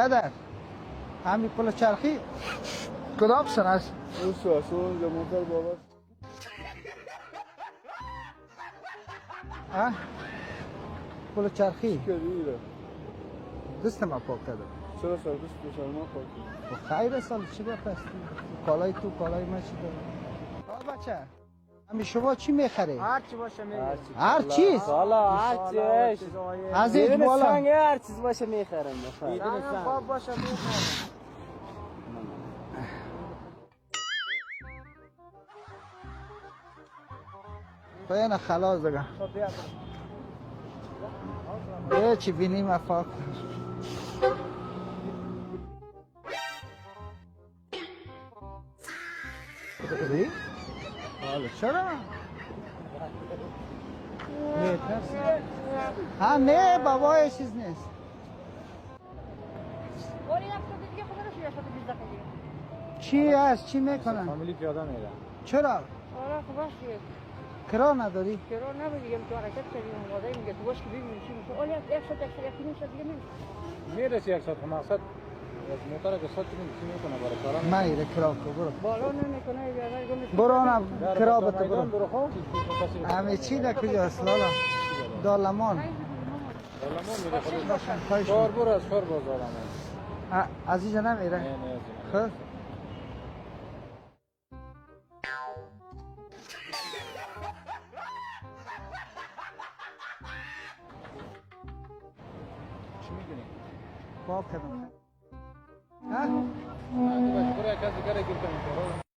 برادر همین پل چرخی کدام سن است؟ اون موتور بابا ها؟ پل چرخی کدیره دست ما پاک کردم چرا سرکش بشرما پاکی خیر سال چی بپستی؟ کالای تو کالای من چی داره؟ ها بچه همین شما چی میخری؟ هر چی باشه میخرم هر چیز؟ والا هر چیز از این بدون بالا سنگ هر چیز باشه میخرم بدون سنگ. خواب باشه میخرم باید خلاص دیگه خب بیا یه چی بینیم افاق بری؟ چرا؟ میترسی؟ ها نه بابا چیز نیست چی هست؟ چی میکنن؟ فامیلی پیاده میرن چرا؟ آره خب باشه کرا نداری؟ کرا نمیگم تو حرکت کردیم مادر میگه تو باش که ببینیم چی میشه ولی یک ساعت یک نیم ساعت دیگه نمیشه میرسی یک ساعت مقصد موتور که ساعت چی میکنه برای کارا من ایره کرا کو برو بالا نمیکنه بیادر گم برو نه کرا بده برو برو خواب همه چی در کجاست لالا؟ دالمان شور برو از شور بازار همه از اینجا نمیره؟ نه خب چی میدونی؟ پاک کردم ها؟ برو یک از دیگر گیر کنیم